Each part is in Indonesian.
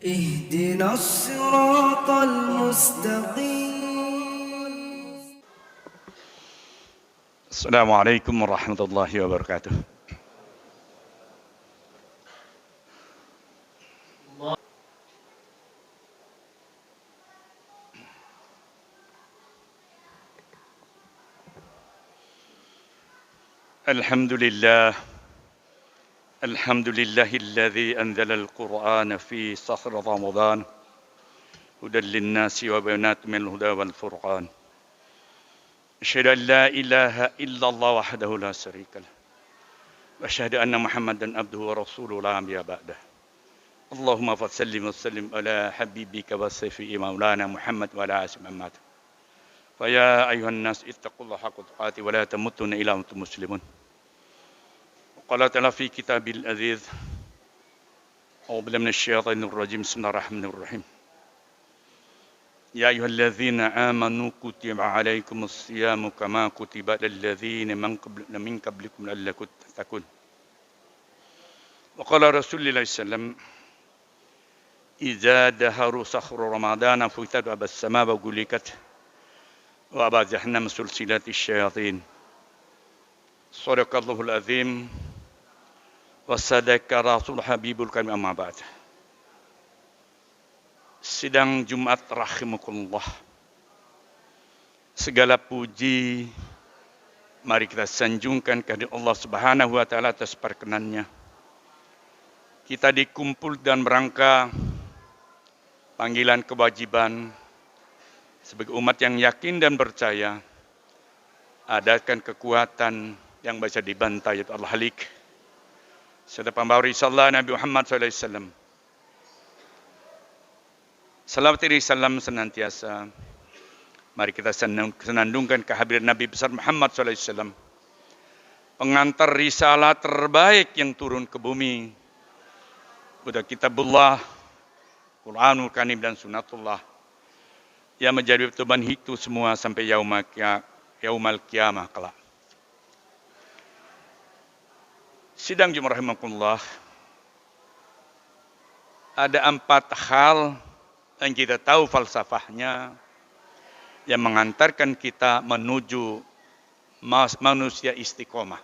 اهدنا الصراط المستقيم. السلام عليكم ورحمة الله وبركاته. الحمد لله الذي أنزل القرآن في شهر رمضان هدى للناس وبينات من الهدى والفرقان. أشهد أن لا إله إلا الله وحده لا شريك له وأشهد أن محمدا عبده ورسوله لا نبي بعده. اللهم صل وسلم على حبيبك وسيفك مولانا محمد وعلى آله محمد. فيا أيها الناس اتقوا الله حق تقاته ولا تموتن إلا وأنتم مسلمون. وقال تعالى في كتاب العزيز أعوذ بالله من الشيطان الرجيم بسم الله الرحمن الرحيم. يا أيها الذين آمنوا كتب عليكم الصيام كما كتب على الذين من قبلكم لعلكم تتقون. وقال رسول الله صلى الله عليه وسلم إذا دهر شهر رمضان فتحت أبواب السماء وغلقت وأبواب جهنم سلسلة الشياطين. صدق الله العظيم وصدق Rasul Habibul Karim amma ba'd. Sidang Jumat rahimakumullah. Segala puji mari kita sanjungkan kehadirat Allah Subhanahu wa taala atas perkenannya. Kita dikumpul dan merangka panggilan kewajiban sebagai umat yang yakin dan percaya adakan kekuatan yang bisa dibantai yaitu Al-Halik. Serta pembawa risalah Nabi Muhammad SAW. Salawat dan salam senantiasa mari kita senandungkan kehadiran Nabi besar Muhammad SAW, pengantar risalah terbaik yang turun ke bumi. Udah kitabullah, Quranul Karim dan Sunnatullah yang menjadi pedoman itu semua sampai yaumal qiyamah kelak. Sidang Jumat rahimakumullah, ada 4 hal yang kita tahu falsafahnya yang mengantarkan kita menuju manusia istiqomah.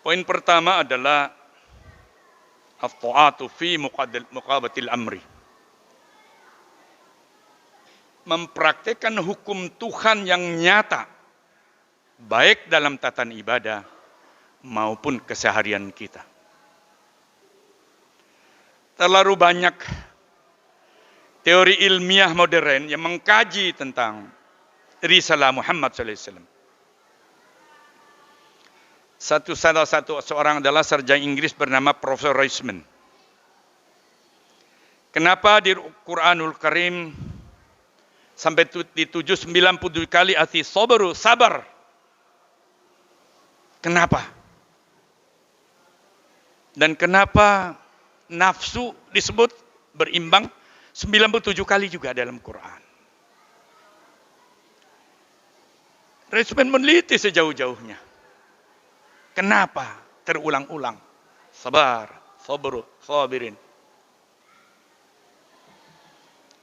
Poin pertama adalah at-ta'atu fi muqabatil amri. Mempraktikkan hukum Tuhan yang nyata, baik dalam tatanan ibadah maupun keseharian kita. Terlalu banyak teori ilmiah modern yang mengkaji tentang risalah Muhammad SAW. Salah satu seorang adalah sarjana Inggris bernama Profesor Reisman. Kenapa di Quranul Karim sampai dituju 97 kali arti sabar? Kenapa? Dan kenapa nafsu disebut berimbang 97 kali juga dalam Quran? Reisman meneliti sejauh-jauhnya. Kenapa terulang-ulang? Sabar, sabirin.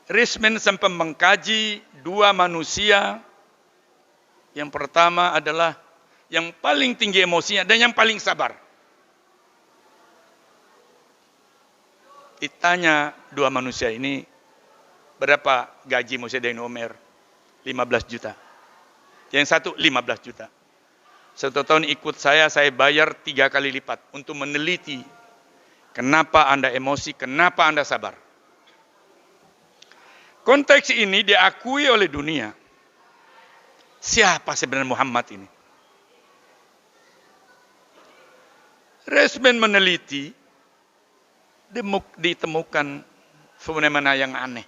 Reisman sampai mengkaji 2 manusia. Yang pertama adalah yang paling tinggi emosinya dan yang paling sabar. Ditanya 2 manusia ini, berapa gaji Musa dan Umar? 15 juta. Yang satu 15 juta. 1 tahun ikut saya bayar 3 kali lipat untuk meneliti kenapa Anda emosi, kenapa Anda sabar. Konteks ini diakui oleh dunia. Siapa sebenarnya Muhammad ini? Reisman meneliti, ditemukan fenomena yang aneh.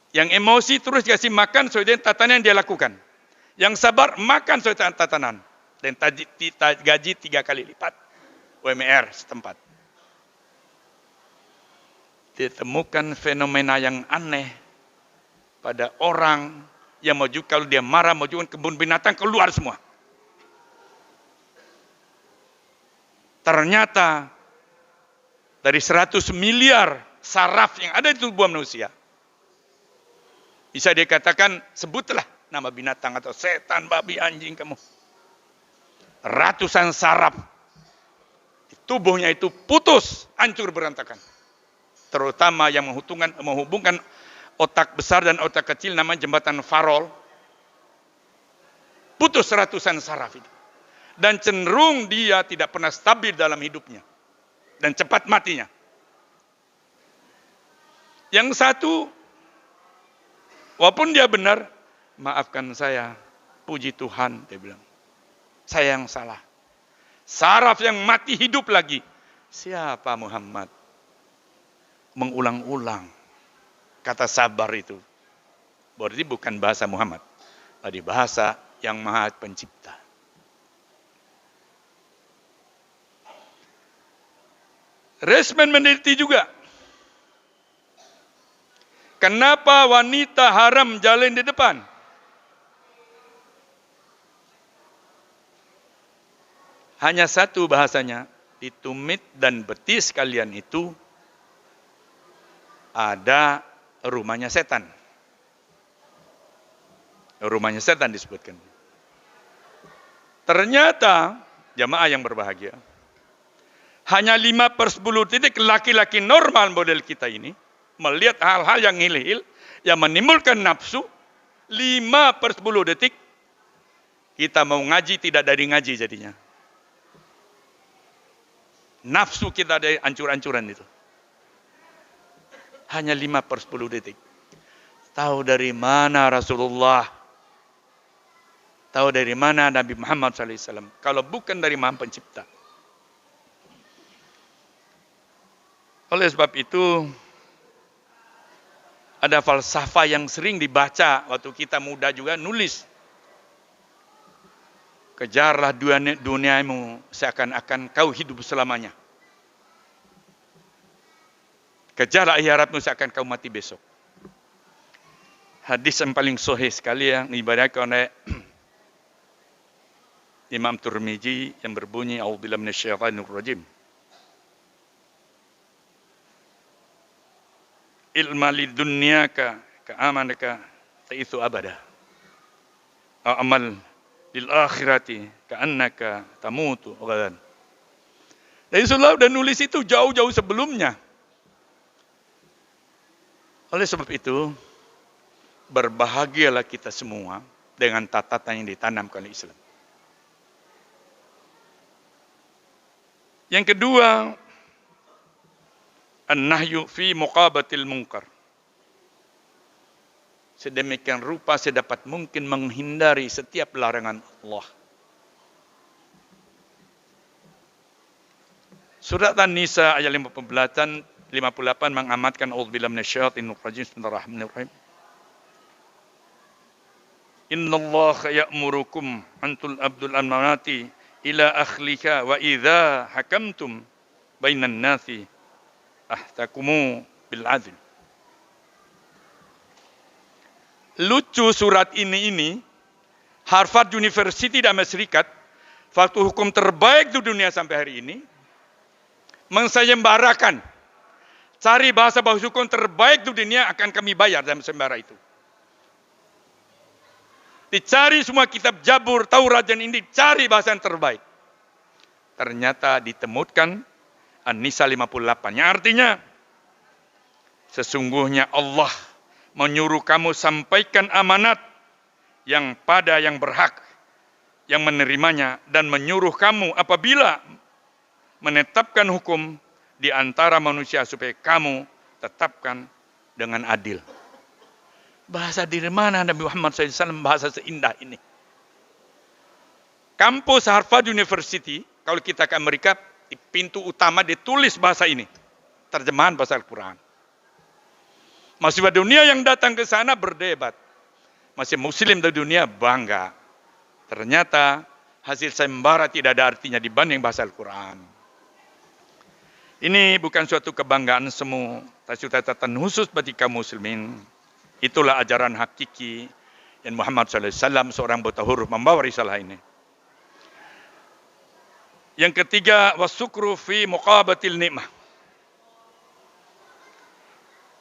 Yang emosi terus dikasih makan sesuai tatanan yang dia lakukan. Yang sabar makan sesuai tatanan. Dan gaji 3 kali lipat UMR setempat. Ditemukan fenomena yang aneh pada orang yang maju, kalau dia marah majukan kebun binatang keluar semua. Ternyata dari 100 miliar saraf yang ada di tubuh manusia. Bisa dikatakan, sebutlah nama binatang atau setan, babi, anjing kamu. Ratusan saraf di tubuhnya itu putus, hancur berantakan. Terutama yang menghubungkan otak besar dan otak kecil, namanya jembatan Farol. Putus ratusan saraf itu. Dan cenderung dia tidak pernah stabil dalam hidupnya. Dan cepat matinya. Yang satu, walaupun dia benar, maafkan saya, puji Tuhan, dia bilang. Saya yang salah. Saraf yang mati hidup lagi. Siapa Muhammad? Mengulang-ulang kata sabar itu. Berarti bukan bahasa Muhammad. Tadi bahasa yang Maha Pencipta. Resmen meneliti juga. Kenapa wanita haram jalan di depan? Hanya satu bahasanya. Di tumit dan betis kalian itu ada rumahnya setan. Rumahnya setan disebutkan. Ternyata, jamaah yang berbahagia, hanya 5/10 titik laki-laki normal model kita ini, melihat hal-hal yang hilil, yang menimbulkan nafsu, 5/10 detik, kita mau ngaji tidak dari ngaji jadinya. Nafsu kita ada ancur-ancuran itu. Hanya 5/10 detik. Tahu dari mana Rasulullah? Tahu dari mana Nabi Muhammad SAW? Kalau bukan dari Maha Pencipta. Oleh sebab itu, ada falsafah yang sering dibaca waktu kita muda juga, nulis. Kejarlah duniamu seakan-akan kau hidup selamanya. Kejarlah akhiratmu seakan kau mati besok. Hadis yang paling sahih sekali yang dibacakan oleh Imam Tirmizi yang berbunyi, A'udzubillahi minasyaitonir rajim. Ilma lidunyaka ka'amanaka taithu abada. Amal lil akhirati ka'annaka tamutu ghadan. Dan Rasulullah udah nulis itu jauh-jauh sebelumnya. Oleh sebab itu, berbahagialah kita semua dengan tatanan yang ditanamkan oleh Islam. Yang kedua, an-nahyu fi muqabatil munkar. Sedemikian rupa sedapat mungkin menghindari setiap larangan Allah. Surat An-Nisa ayat 58 mengamatkan a'udzubillahi minasyaitonir rajim. Bismillahirrahmanirrahim. Innallaha ya'murukum antul abdul amanati ila akhlika wa idza hakamtum bainan nasi ahtakumu bil adl. Lucu surat ini Harvard University di Amerika Serikat, fakultas hukum terbaik di dunia sampai hari ini, mensayembarakan, cari bahasa hukum terbaik di dunia akan kami bayar dalam sayembara itu. Dicari semua kitab Jabur, Taurat dan ini, cari bahasa yang terbaik. Ternyata ditemukan An-Nisa 58. Yang artinya, sesungguhnya Allah menyuruh kamu sampaikan amanat yang pada yang berhak, yang menerimanya, dan menyuruh kamu apabila menetapkan hukum di antara manusia supaya kamu tetapkan dengan adil. Bahasa dari mana Nabi Muhammad SAW bahasa seindah ini? Kampus Harvard University, kalau kita ke Amerika, di pintu utama ditulis bahasa ini. Terjemahan bahasa Al-Quran. Mahasiswa dunia yang datang ke sana berdebat. Masih muslim di dunia bangga. Ternyata hasil sayembara tidak ada artinya dibanding bahasa Al-Quran. Ini bukan suatu kebanggaan semu, tapi suatu catatan khusus bagi kaum muslimin. Itulah ajaran hakiki yang Muhammad SAW seorang buta huruf membawa risalah ini. Yang ketiga, wasyukru fi muqabatil nikmah.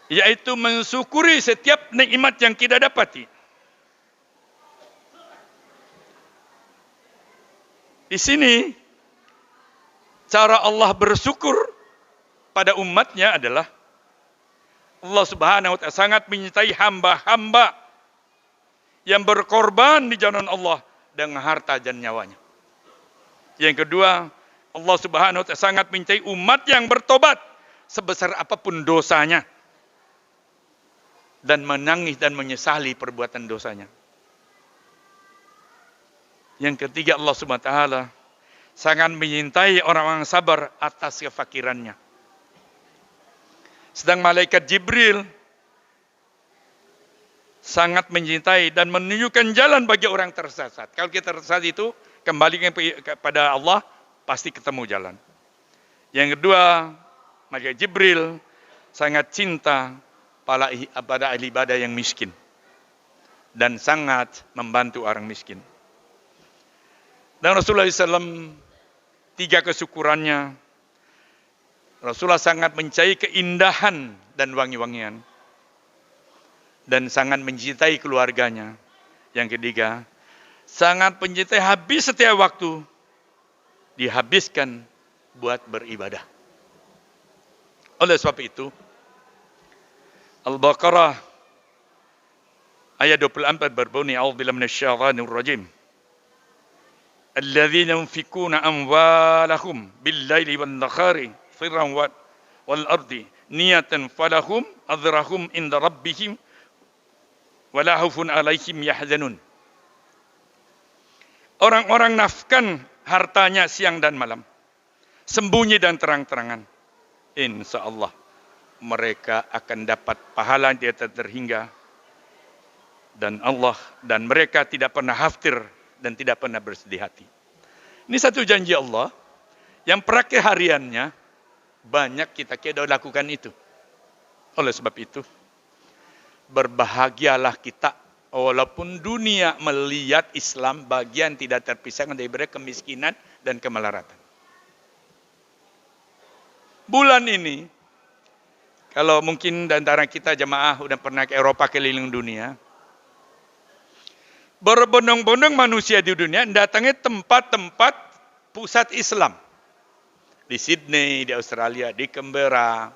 yaitu mensyukuri setiap nikmat yang kita dapati. Di sini cara Allah bersyukur pada umatnya adalah Allah Subhanahu wa taala sangat menyintai hamba-hamba yang berkorban di jalan Allah dengan harta dan nyawanya. Yang kedua, Allah Subhanahu wa taala sangat menyintai umat yang bertobat sebesar apapun dosanya dan menangis dan menyesali perbuatan dosanya. Yang ketiga, Allah Subhanahu wa taala sangat menyintai orang-orang sabar atas kefakirannya. Sedang malaikat Jibril sangat mencintai dan menunjukkan jalan bagi orang tersesat. Kalau kita tersesat itu kembali kepada Allah, pasti ketemu jalan. Yang kedua, malaikat Jibril sangat cinta pada ahli ibadah yang miskin dan sangat membantu orang miskin. Dan Rasulullah SAW, 3 kesyukurannya, Rasulullah sangat mencintai keindahan dan wangi-wangian. Dan sangat mencintai keluarganya. Yang ketiga, sangat mencintai habis setiap waktu dihabiskan buat beribadah. Oleh sebab itu, Al-Baqarah ayat 24 berbunyi, A'udzubillahi minasyaitonir rajim. Alladzina yunfikuna amwalahum bil-laili wan-nahari sirran wal-ardi niyatan falahum ajrahum inda rabbihim wala khaufun 'alaihim yahzanun. Orang-orang nafkan hartanya siang dan malam, sembunyi dan terang-terangan. Insyaallah mereka akan dapat pahala yang tidak terhingga dan mereka tidak pernah khawatir dan tidak pernah bersedih hati. Ini satu janji Allah yang praktik hariannya banyak kita lakukan itu. Oleh sebab itu, berbahagialah kita walaupun dunia melihat Islam bagian tidak terpisahkan dari kemiskinan dan kemelaratan. Bulan ini, kalau mungkin di antara kita jemaah udah pernah ke Eropa keliling dunia, berbondong-bondong manusia di dunia datangi tempat-tempat pusat Islam. Di Sydney, di Australia, di Canberra,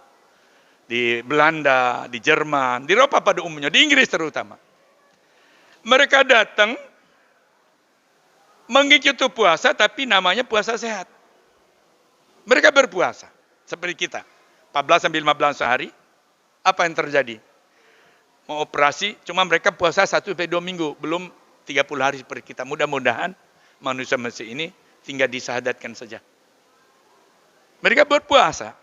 di Belanda, di Jerman, di Eropa pada umumnya, di Inggris terutama. Mereka datang mengikuti puasa tapi namanya puasa sehat. Mereka berpuasa seperti kita, 14 sampai 15 hari. Apa yang terjadi? Mau operasi, cuma mereka puasa 1 sampai 2 minggu, belum 30 hari seperti kita. Mudah-mudahan manusia ini tinggal disahadatkan saja. Mereka berpuasa.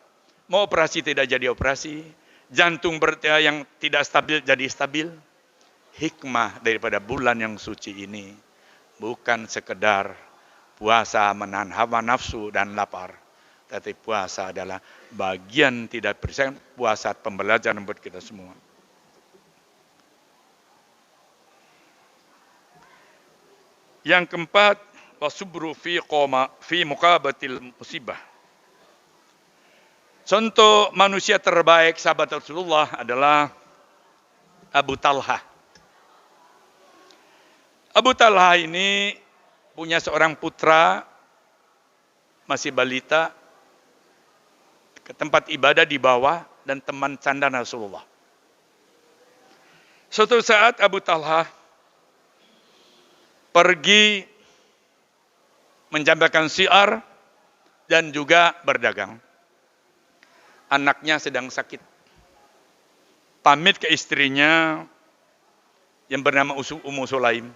Mau operasi tidak jadi operasi. Jantung yang tidak stabil jadi stabil. Hikmah daripada bulan yang suci ini bukan sekedar puasa menahan hawa nafsu dan lapar. Tapi puasa adalah bagian tidak bersih, puasa pembelajaran buat kita semua. Yang keempat, wasubru fi muqabatil musibah. Contoh manusia terbaik sahabat Rasulullah adalah Abu Talha. Abu Talha ini punya seorang putra masih balita, ke tempat ibadah di bawah dan teman canda Rasulullah. Suatu saat Abu Talha pergi menjampaikan syiar dan juga berdagang. Anaknya sedang sakit. Pamit ke istrinya yang bernama Ummu Sulaim.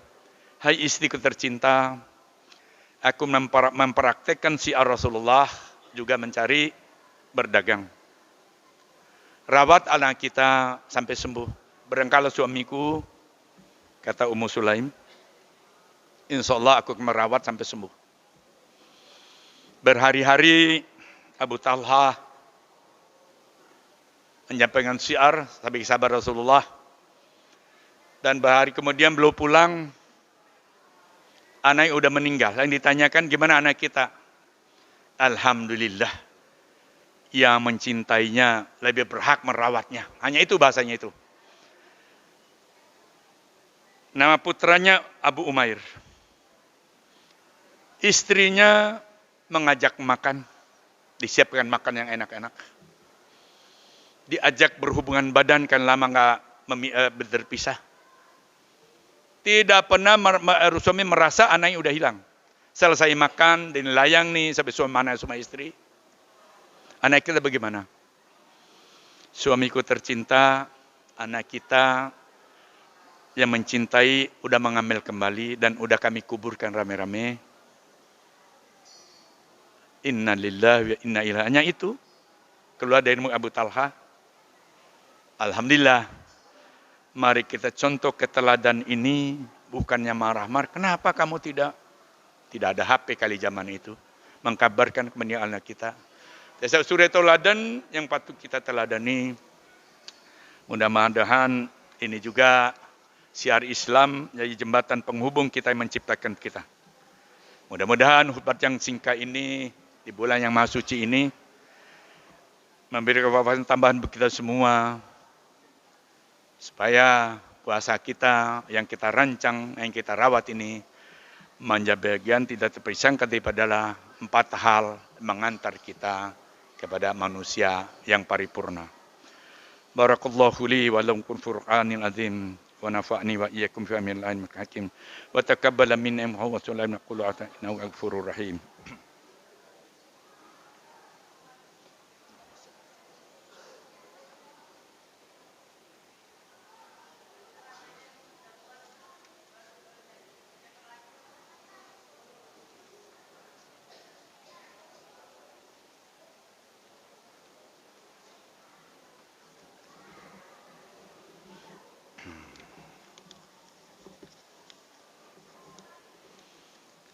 Hai istriku tercinta, aku mempraktekkan syiar Rasulullah, juga mencari berdagang. Rawat anak kita sampai sembuh. Barangkali suamiku, kata Ummu Sulaim, insya Allah aku merawat sampai sembuh. Berhari-hari Abu Talha menyampaikan syiar sebagai sahabat Rasulullah, dan berhari kemudian belum pulang, anaknya udah meninggal. Yang ditanyakan, gimana anak kita? Alhamdulillah, yang mencintainya lebih berhak merawatnya. Hanya itu bahasanya itu. Nama putranya Abu Umair. Istrinya mengajak makan, disiapkan makan yang enak-enak. Diajak berhubungan badan kan lama nggak berpisah. Tidak pernah suami merasa anaknya udah hilang. Selesai makan dan layang nih sampai suami mana sama istri. Anak kita bagaimana? Suamiku tercinta, anak kita yang mencintai udah mengambil kembali dan udah kami kuburkan rame-rame. Inna lillahi wa inna ilaihi. Hanya itu keluar dari Abu Talha. Alhamdulillah. Mari kita contoh keteladan ini, bukannya marah-marah. Kenapa kamu tidak ada HP kali zaman itu mengkabarkan kepada anak kita. Suri teladan yang patut kita teladani. Mudah-mudahan ini juga siar Islam jadi jembatan penghubung kita yang menciptakan kita. Mudah-mudahan khutbah yang singkat ini di bulan yang maha suci ini memberi wawasan tambahan bagi kita semua supaya puasa kita yang kita rancang, yang kita rawat ini menjadi bagian tidak terpisahkan daripada 4 hal mengantar kita kepada manusia yang paripurna. Barakallahu li wa lakum furqanil azim wa nafa'ni wa iyyakum fi amil alim hakim wa taqabbala minna wa sallallahu alaihi wa ghafurur rahim.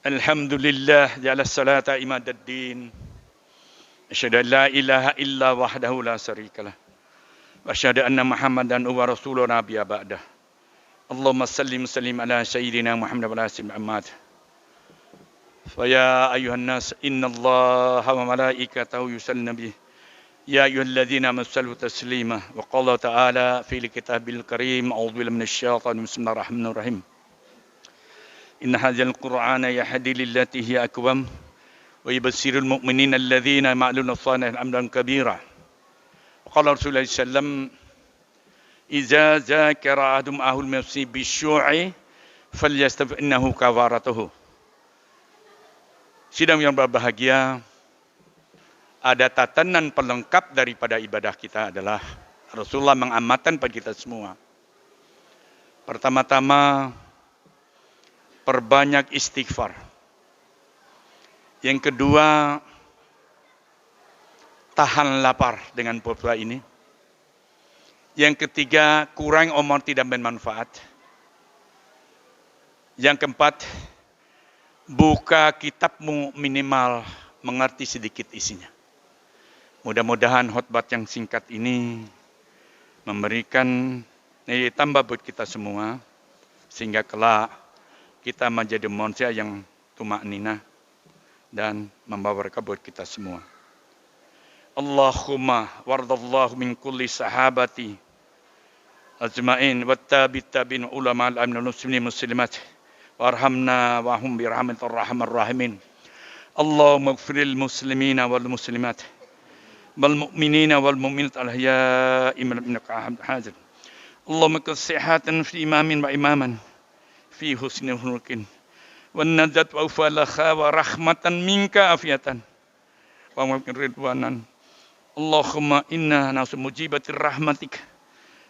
Alhamdulillah ja'ala salata imadaddin. Asyhadu an la ilaha illa wahdahu la syarikalah. Wa asyhadu anna Muhammadan wa rasulun nabiyya ba'dah. Allahumma sallim ala sayyidina Muhammad wa ala alihi Muhammad. Fa ya ayuhan nas innallaha wa malaikatahu yusalluna nabi. Ya ayyuhalladzina amanu sallu taslima. Wa qala ta'ala fil kitabil karim a'udzu billahi minasyaitonir rajim. Bismillahirrahmanirrahim. Inna hadzal Qur'ana yahdi lillati hiya aqwam wa yubashshirul mu'minina alladhina ya'maluna as-salihati amran kabira. Wa qala Rasulullah sallallahu idza zakara ahadum ahul nafsi bisyu'i falyastaf innahu kawaratuhu. Sidang yang berbahagia, ada tatanan pelengkap daripada ibadah kita adalah Rasulullah mengamatkan pada kita semua. Pertama-tama perbanyak istighfar. Yang kedua, tahan lapar dengan puasa ini. Yang ketiga, kurang omong tidak bermanfaat. Yang keempat, buka kitabmu minimal mengerti sedikit isinya. Mudah-mudahan khutbah yang singkat ini memberikan nilai tambah buat kita semua, sehingga kelak kita menjadi manusia yang tumakninah dan membawa berkah buat kita semua. Allahumma wardallahu min kulli sahabati ajma'in wattabi'in ulama al-amin muslimin muslimat warhamna wa hum birahmatir rahmanir rahimin. Allahumma ighfiril muslimina wal muslimat wal mu'minina wal mu'minat al-ahya'i minhum innaka hamidun. Allahumma kasihatan fi imamin wa imaman fi husnil khuluqin wan najat wa ufalaha wa rahmatan minka afiatan wa ridwanan. Allahumma inna nasu mujibatir rahmatik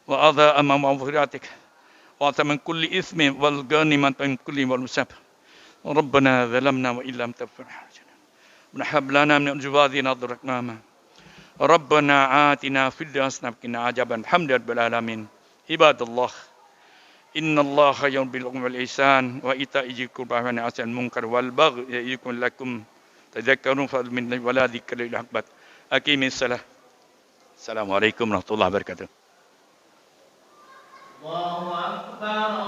wa adha amam maghfiratik wa taman kulli ismi wal ghanimat min kulli wal musab. Rabbana zalamna wa illam taghfir lana wa hab lana min azwajina dhurriyyatana Rabbana atina fid dunya hasanatan wa qina adzaban hamdalil alamin. Ibadallah, innallaha ya'muru bil 'adli wal ihsan wa ita'i dzil qurba wa yanha 'anil munkar wal baghi ya'idukum lakum tadhakkarun fa min wala dzikra lil akbar. Aqimis salah. Assalamualaikum warahmatullahi wabarakatuh. Allahu akbar.